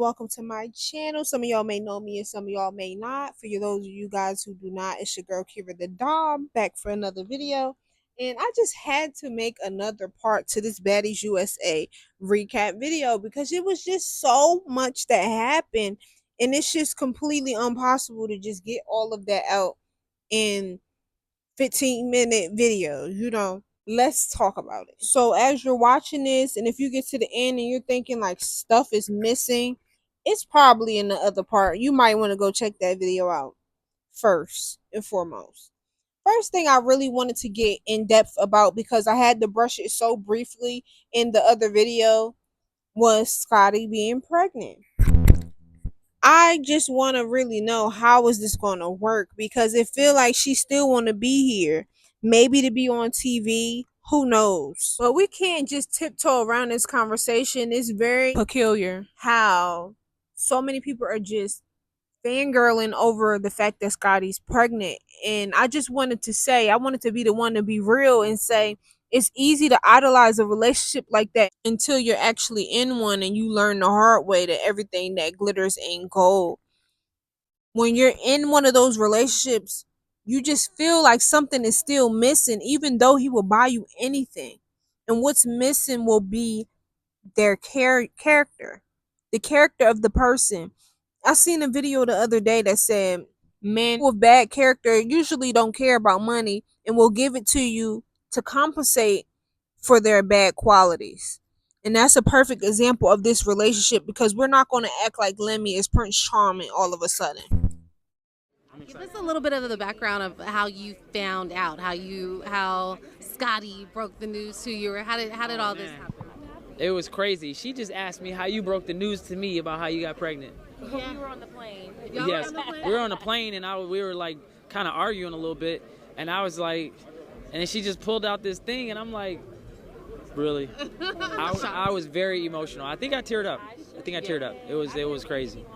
welcome to my channel. Some of y'all may know me and some of y'all may not. For those of you guys who do not, it's your girl Kira the Dom back for another video. And I just had to make another part to this Baddies USA recap video because it was just so much that happened, and it's just completely impossible to just get all of that out in 15-minute videos. Let's talk about it. So as you're watching this, and if you get to the end and you're thinking like stuff is missing, it's probably in the other part. You might want to go check that video out first and foremost. First thing I really wanted to get in depth about, because I had to brush it so briefly in the other video, was Scotty being pregnant. I just want to really know, how is this going to work, because it feel like she still want to be here, maybe to be on TV, who knows. But we can't just tiptoe around this conversation. It's very peculiar how so many people are just fangirling over the fact that Scotty's pregnant. And I just wanted to say, I wanted to be the one to be real and say, it's easy to idolize a relationship like that until you're actually in one and you learn the hard way that everything that glitters ain't gold. When you're in one of those relationships, you just feel like something is still missing, even though he will buy you anything. And what's missing will be their character, the character of the person. I seen a video the other day that said men with bad character usually don't care about money and will give it to you to compensate for their bad qualities. And that's a perfect example of this relationship, because we're not going to act like Lemmy is Prince Charming all of a sudden. Give us a little bit of the background of how you found out, how Scotty broke the news to you, or how did all this happen? It was crazy. She just asked me how you broke the news to me about how you got pregnant. Yeah, you were on the plane. Yes, we were on the plane, and we were like kind of arguing a little bit, and I was like, and then she just pulled out this thing, and I'm like, really? I was very emotional. I think I teared up. It was crazy.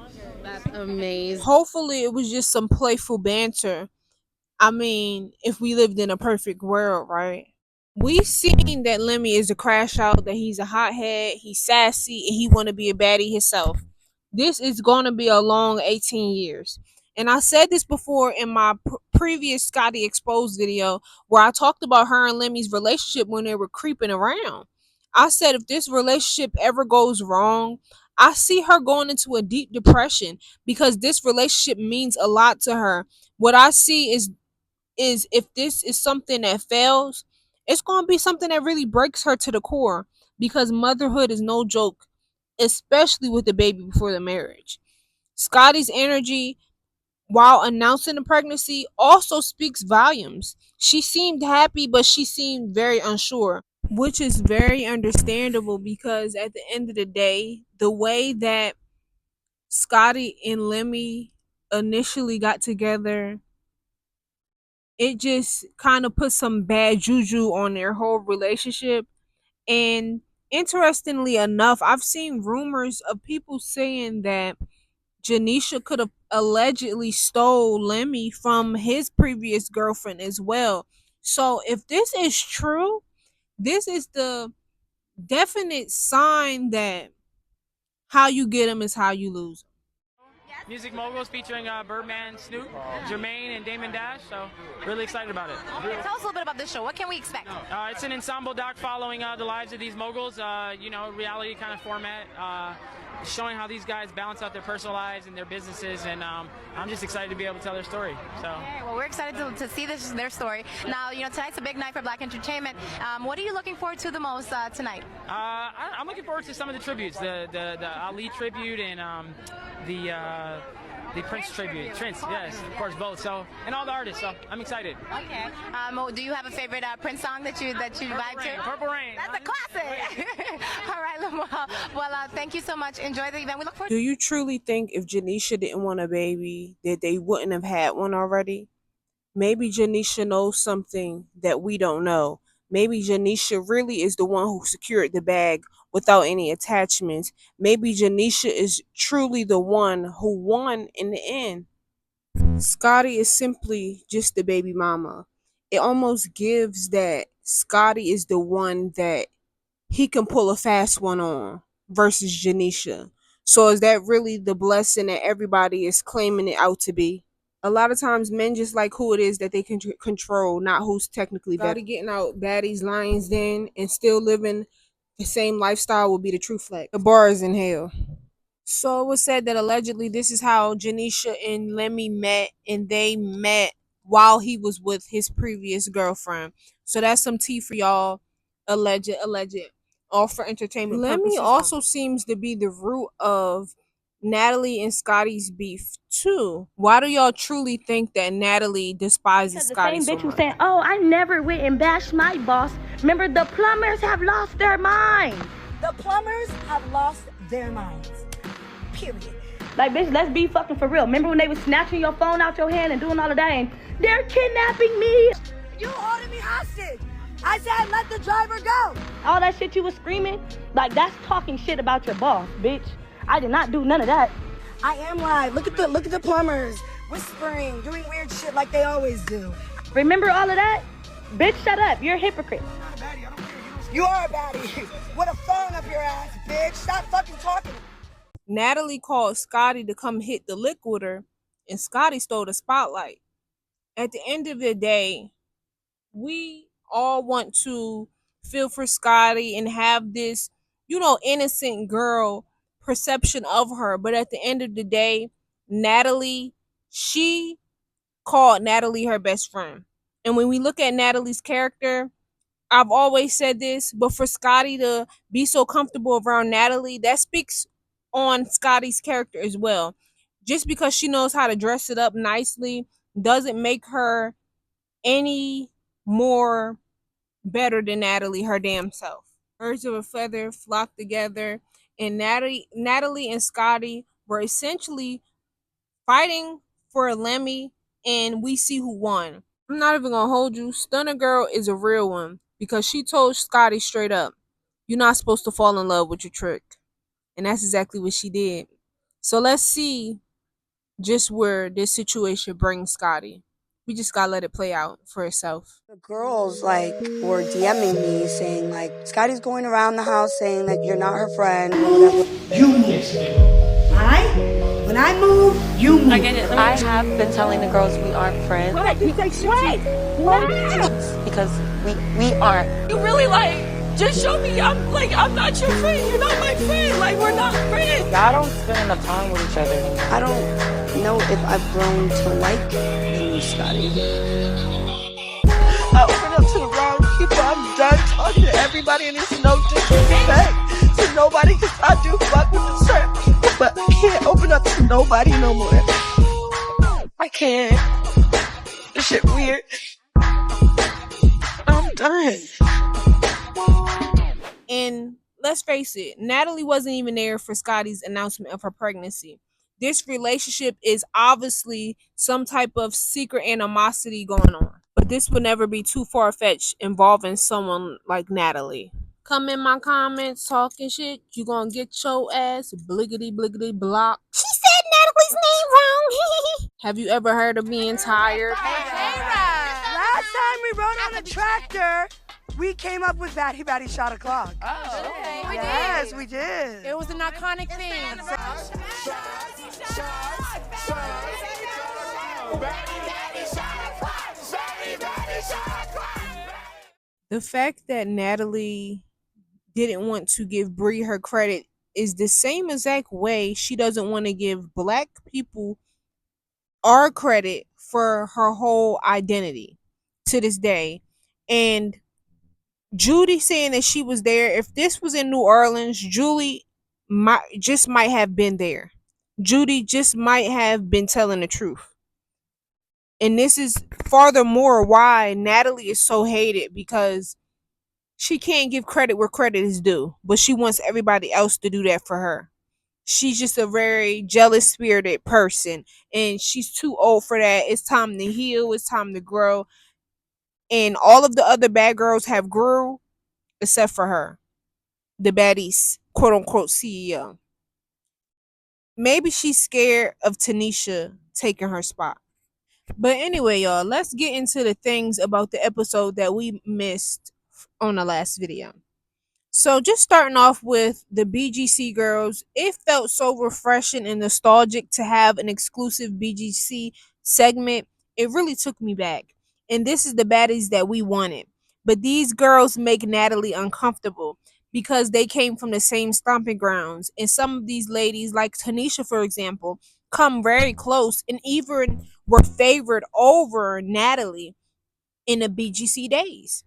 That's amazing. Hopefully it was just some playful banter. I mean, if we lived in a perfect world, right? We seen that Lemmy is a crash out, that he's a hothead, he's sassy, and he want to be a baddie himself. This is going to be a long 18 years. And I said this before in my previous Scotty Exposed video, where I talked about her and Lemmy's relationship when they were creeping around. I said if this relationship ever goes wrong, I see her going into a deep depression, because this relationship means a lot to her. What I see is if this is something that fails, it's going to be something that really breaks her to the core, because motherhood is no joke, especially with the baby before the marriage. Scotty's energy while announcing the pregnancy also speaks volumes. She seemed happy, but she seemed very unsure, which is very understandable, because at the end of the day, the way that Scotty and Lemmy initially got together, it just kind of put some bad juju on their whole relationship. And interestingly enough, I've seen rumors of people saying that Janisha could have allegedly stole Lemmy from his previous girlfriend as well. So if this is true, this is the definite sign that how you get them is how you lose them. Music Moguls featuring Birdman, Snoop, Jermaine, and Damon Dash. So really excited about it. Okay, tell us a little bit about this show. What can we expect? It's an ensemble doc following the lives of these moguls. Reality kind of format, showing how these guys balance out their personal lives and their businesses. And I'm just excited to be able to tell their story. So. Okay, well, we're excited to see their story. Now, tonight's a big night for Black entertainment. What are you looking forward to the most tonight? I'm looking forward to some of the tributes, the Ali tribute and the Prince tribute. Prince, yes, of course, both. So, and all the artists. So, I'm excited. Okay. Do you have a favorite Prince song that you vibe to? Purple Rain. That's a classic. All right, Lamar. Well, thank you so much. Enjoy the event. We look forward. Do you truly think if Janisha didn't want a baby, that they wouldn't have had one already? Maybe Janisha knows something that we don't know. Maybe Janisha really is the one who secured the bag without any attachments. Maybe Janisha is truly the one who won in the end. Scotty is simply just the baby mama. It almost gives that Scotty is the one that he can pull a fast one on versus Janisha. So is that really the blessing that everybody is claiming it out to be? A lot of times men just like who it is that they can control, not who's technically better. Getting out Baddies Lions Den and still living the same lifestyle will be the true flex. The bar is in hell. So it was said that allegedly this is how Janisha and Lemmy met, and they met while he was with his previous girlfriend. So that's some tea for y'all. Alleged. All for entertainment Lemmy also seems to be the root of Natalie and Scotty's beef too. Why do y'all truly think that Natalie despises Scotty so much? The same bitch who's saying, "Oh, I never went and bashed my boss." Remember, the plumbers have lost their minds. The plumbers have lost their minds. Period. Like, bitch, let's be fucking for real. Remember when they was snatching your phone out your hand and doing all of that, and they're kidnapping me? You holding me hostage. I said let the driver go. All that shit you was screaming, like, that's talking shit about your boss, bitch. I did not do none of that. I am live. Look at the plumbers whispering, doing weird shit like they always do. Remember all of that? Bitch, shut up. You're a hypocrite. You are a baddie. With a phone up your ass, bitch. Stop fucking talking. Natalie called Scotty to come hit the lick with her, and Scotty stole the spotlight. At the end of the day, we all want to feel for Scotty and have this, innocent girl perception of her. But at the end of the day, she called Natalie her best friend. And when we look at Natalie's character, I've always said this, but for Scotty to be so comfortable around Natalie, that speaks on Scotty's character as well. Just because she knows how to dress it up nicely doesn't make her any more better than Natalie, her damn self. Birds of a feather flock together, and Natalie and Scotty were essentially fighting for Lemmy, and we see who won. I'm not even gonna hold you. Stunner Girl is a real one because she told Scotty straight up, "You're not supposed to fall in love with your trick." And that's exactly what she did. So let's see just where this situation brings Scotty. We just gotta let it play out for itself. The girls were DMing me saying Scotty's going around the house saying that you're not her friend or whatever. You move. When I move, you move. I have been telling the girls we aren't friends. What? You take shit. What? Because we aren't. You really just show me I'm not your friend. You're not my friend. We're not friends. Y'all don't spend enough time with each other. I don't know if I've grown to like you, Scotty. I opened up to the wrong people. I'm done talking to everybody, and it's no disrespect to nobody because I do fuck with certain people, but I can't open up to nobody no more. I can't. This shit weird. I'm done. And let's face it, Natalie wasn't even there for Scotty's announcement of her pregnancy. This relationship is obviously some type of secret animosity going on. But this would never be too far-fetched involving someone like Natalie. Come in my comments talking shit, you gonna get your ass bliggity block. She said Natalie's name wrong. Have you ever heard of being tired? Last time we rode on a tractor, we came up with Baddy Shot O'Clock. Oh, okay. Yes, we did. It was an iconic thing. The fact that Natalie didn't want to give Bree her credit is the same exact way she doesn't want to give black people our credit for her whole identity to this day. And Judy saying that she was there, if this was in New Orleans, Julie might have been there. Judy just might have been telling the truth. And this is furthermore why Natalie is so hated, because she can't give credit where credit is due, but she wants everybody else to do that for her. She's just a very jealous spirited person, and she's too old for that. It's time to heal. It's time to grow. And all of the other bad girls have grew except for her, the Baddies, quote unquote CEO. Maybe she's scared of Tanisha taking her spot. But anyway, y'all, let's get into the things about the episode that we missed on the last video. So just starting off with the BGC girls, it felt so refreshing and nostalgic to have an exclusive BGC segment. It really took me back. And this is the baddies that we wanted. But these girls make Natalie uncomfortable because they came from the same stomping grounds. And some of these ladies, like Tanisha, for example, come very close and even were favored over Natalie in the BGC days.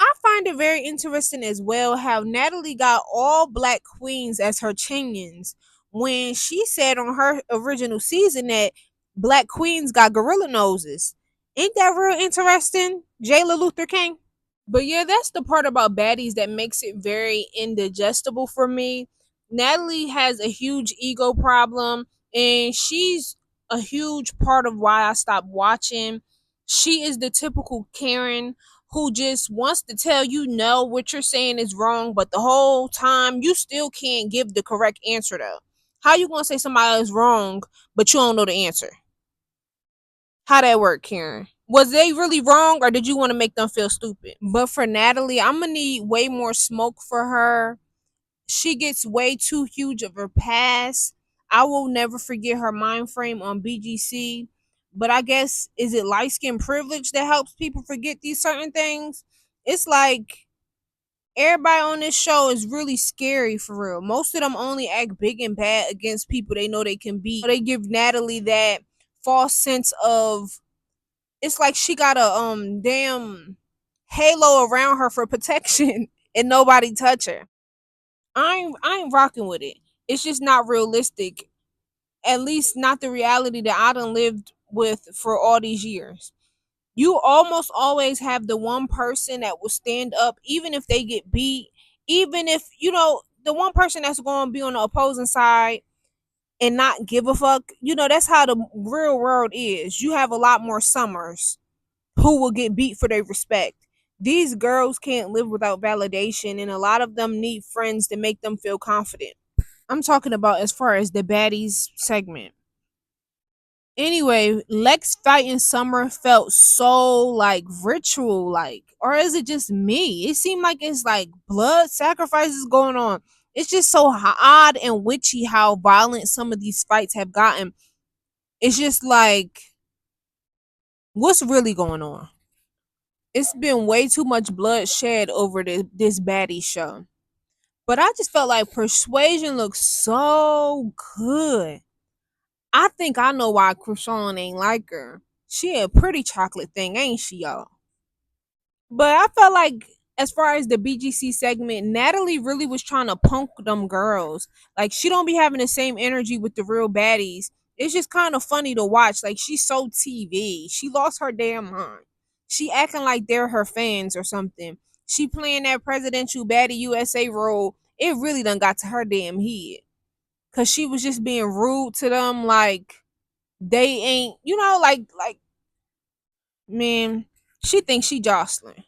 I find it very interesting as well how Natalie got all black queens as her champions when she said on her original season that black queens got gorilla noses. Ain't that real interesting, Jayla Luther King? But yeah, that's the part about baddies that makes it very indigestible for me. Natalie has a huge ego problem, and she's a huge part of why I stopped watching. She is the typical Karen who just wants to tell you no, what you're saying is wrong, but the whole time you still can't give the correct answer though. How you gonna say somebody is wrong, but you don't know the answer? How that work, Karen? Was they really wrong or did you want to make them feel stupid? But for Natalie, I'm gonna need way more smoke for her. She gets way too huge of a pass. I will never forget her mind frame on BGC. But I guess is it light skin privilege that helps people forget these certain things? It's like everybody on this show is really scary for real. Most of them only act big and bad against people they know they can beat. They give Natalie that false sense of it's like she got a damn halo around her for protection and nobody touch her. I ain't rocking with it. It's just not realistic. At least not the reality that I done lived with for all these years. You almost always have the one person that will stand up even if they get beat, even if the one person that's going to be on the opposing side and not give a fuck. That's how the real world is. You have a lot more summers who will get beat for their respect. These girls can't live without validation, and a lot of them need friends to make them feel confident. I'm talking about as far as the baddies segment. Anyway, Lex fighting Summer felt so like ritual like, or is it just me? It seemed like it's like blood sacrifices going on. It's just so odd and witchy how violent some of these fights have gotten. It's just like, what's really going on? It's been way too much blood shed over this baddie show. But I just felt like Persuasion looks so good. I think I know why Krishan ain't like her. She a pretty chocolate thing, ain't she, y'all? But I felt like as far as the BGC segment, Natalie really was trying to punk them girls. Like she don't be having the same energy with the real baddies. It's just kind of funny to watch. Like she's so TV. She lost her damn mind. She acting like they're her fans or something. She playing that presidential baddie USA role. It really done got to her damn head. Cause she was just being rude to them, like they ain't, like man, she thinks she Joseline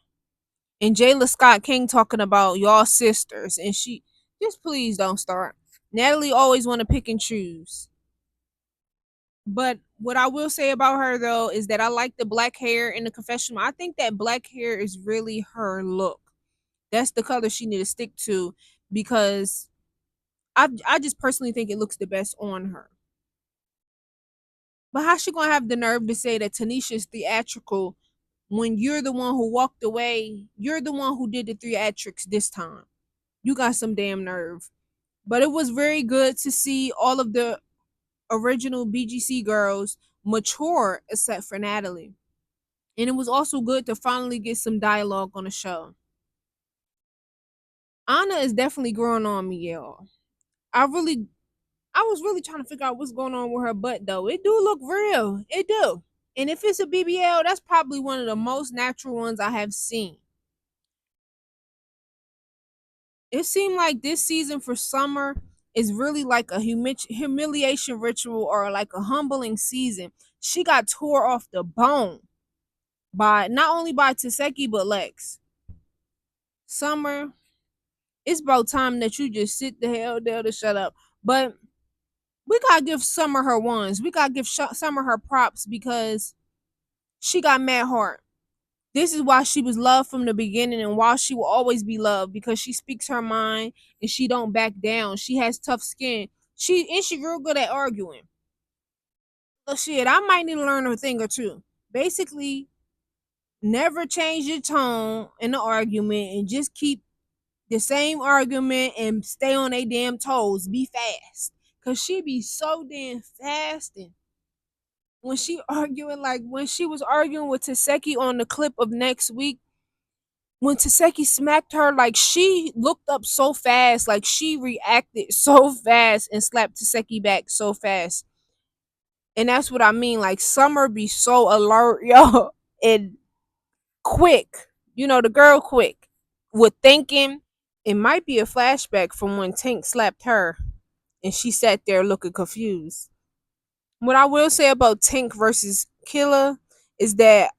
and Jayla Scott King talking about y'all sisters, and she just please don't start. Natalie always want to pick and choose. But what I will say about her though is that I like the black hair in the confessional. I think that black hair is really her look. That's the color she need to stick to because I just personally think it looks the best on her. But how she gonna have the nerve to say that Tanisha's theatrical when you're the one who walked away? You're the one who did the theatrics this time. You got some damn nerve. But it was very good to see all of the original BGC girls mature except for Natalie. And it was also good to finally get some dialogue on the show. Anna is definitely growing on me, y'all. I was really trying to figure out what's going on with her butt though. It do look real. It do. And if it's a BBL, that's probably one of the most natural ones I have seen. It seemed like this season for Summer is really like a humiliation ritual or like a humbling season. She got tore off the bone by not only by Taseki but Lex. Summer, it's about time that you just sit the hell down to shut up. But we gotta give Summer her ones. We gotta give Summer her props because she got mad heart. This is why she was loved from the beginning and why she will always be loved, because she speaks her mind and she don't back down. She has tough skin. She real good at arguing. So shit, I might need to learn a thing or two. Basically, never change your tone in the argument and just keep the same argument and stay on they damn toes. Be fast. Cause she be so damn fast. And when she arguing, like when she was arguing with Taseki on the clip of next week, when Taseki smacked her, like she looked up so fast, like she reacted so fast and slapped Taseki back so fast. And that's what I mean. Like Summer be so alert, yo, and quick. You know, the girl quick with thinking. It might be a flashback from when Tank slapped her and she sat there looking confused. What I will say about Tank versus Killa is that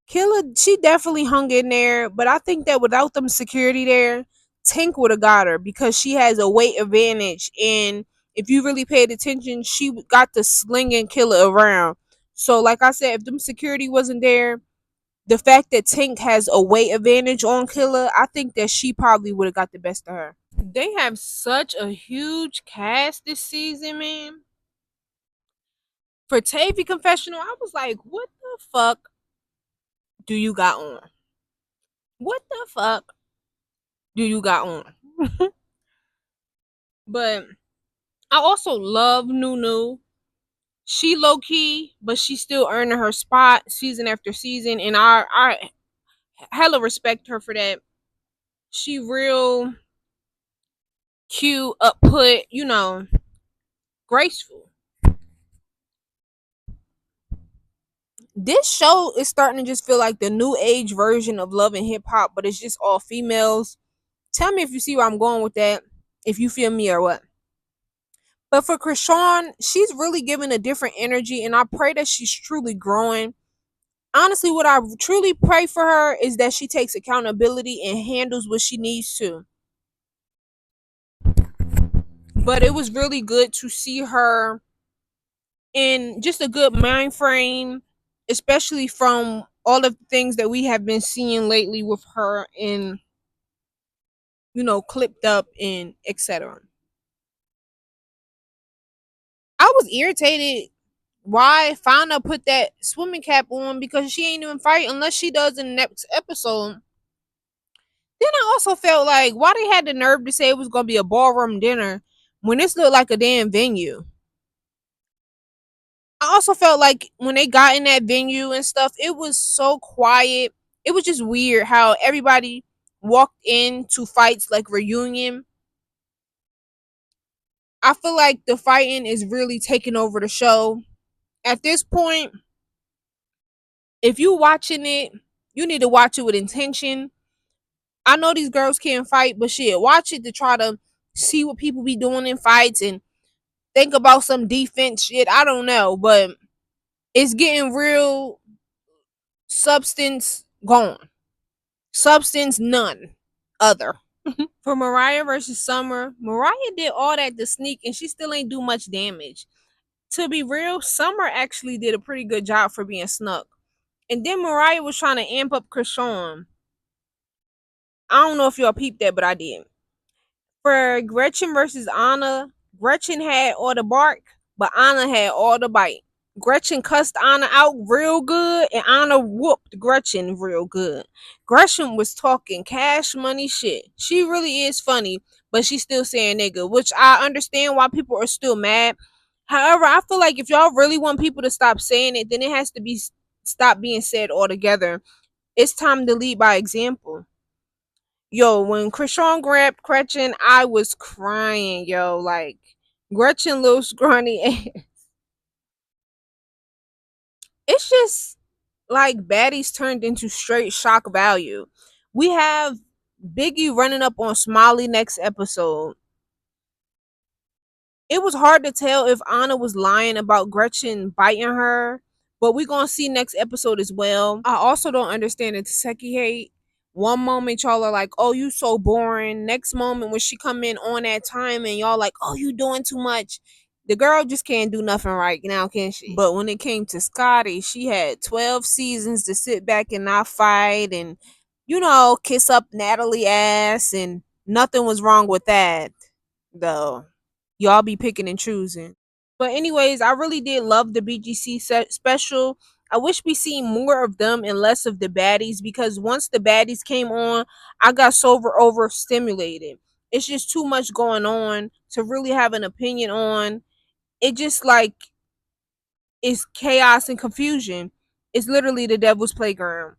Killa, she definitely hung in there, but I think that without them security there, Tank would have got her because she has a weight advantage. And if you really paid attention, she got to slinging Killa around. So, like I said, if them security wasn't there, the fact that Tank has a weight advantage on Killa, I think that she probably would have got the best of her. They have such a huge cast this season, man. For Tavy Confessional, I was like, what the fuck do you got on? What the fuck do you got on? But I also love Nunu. She low key, but she's still earning her spot season after season, and I hella respect her for that. She real cute, up put, graceful. This show is starting to just feel like the new age version of Love and Hip Hop, but it's just all females. Tell me if you see where I'm going with that, if you feel me or what. But for Krishan, she's really giving a different energy, and I pray that she's truly growing. Honestly, what I truly pray for her is that she takes accountability and handles what she needs to. But it was really good to see her in just a good mind frame, especially from all of the things that we have been seeing lately with her in, clipped up and etc. I was irritated why Fauna put that swimming cap on because she ain't even fight unless she does in the next episode. Then I also felt like why they had the nerve to say it was gonna be a ballroom dinner when this looked like a damn venue. I also felt like when they got in that venue and stuff, it was so quiet. It was just weird how everybody walked into fights like reunion. I feel like the fighting is really taking over the show. At this point, if you watching it, you need to watch it with intention. I know these girls can't fight, but shit, watch it to try to see what people be doing in fights and think about some defense shit. I don't know, but it's getting real substance gone. Substance none. Other. For Mariah versus Summer, Mariah did all that to sneak and she still ain't do much damage. To be real, Summer actually did a pretty good job for being snuck. And then Mariah was trying to amp up Krishan. I don't know if y'all peeped that, but I did. For Gretchen versus Anna, Gretchen had all the bark, but Anna had all the bite. Gretchen cussed Anna out real good, and Anna whooped Gretchen real good. Gretchen was talking cash money shit. She really is funny, but she's still saying nigga, which I understand why people are still mad. However, I feel like if y'all really want people to stop saying it, then it has to be stop being said altogether. It's time to lead by example. Yo, when Krishan grabbed Gretchen, I was crying, yo. Like, Gretchen little scrawny. It's just like Baddies turned into straight shock value. We have Biggie running up on Smiley next episode. It was hard to tell if Anna was lying about Gretchen biting her, but we're gonna see next episode as well. I also don't understand the Taseki hate. One moment y'all are like, oh, you so boring. Next moment when she come in on that time and y'all like, oh, you doing too much. The girl just can't do nothing right now, can she? But when it came to Scotty, she had 12 seasons to sit back and not fight and, kiss up Natalie ass, and nothing was wrong with that, though. Y'all be picking and choosing. But anyways, I really did love the BGC special. I wish we seen more of them and less of the baddies, because once the baddies came on, I got so overstimulated. It's just too much going on to really have an opinion on. It just like it's chaos and confusion. It's literally the devil's playground.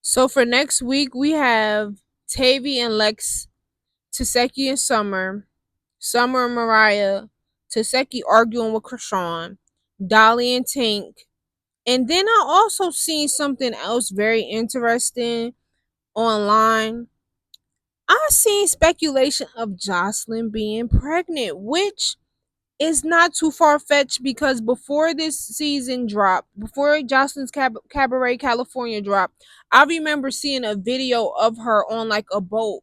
So for next week, we have Tavy and Lex, Taseki and Summer, Summer and Mariah, Taseki arguing with Krishan, Dolly and Tink. And then I also seen something else very interesting online. I seen speculation of Joseline being pregnant, which is not too far fetched, because before this season dropped, before Joseline's Cabaret California dropped, I remember seeing a video of her on like a boat.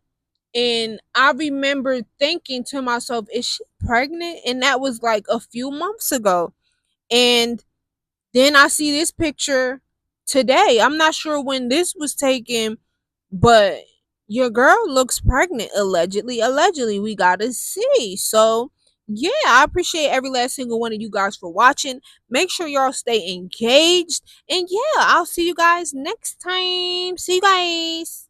And I remember thinking to myself, is she pregnant? And that was like a few months ago. And then I see this picture today. I'm not sure when this was taken, but your girl looks pregnant, allegedly. Allegedly, we gotta see. So yeah, I appreciate every last single one of you guys for watching. Make sure y'all stay engaged. And yeah, I'll see you guys next time. See you guys.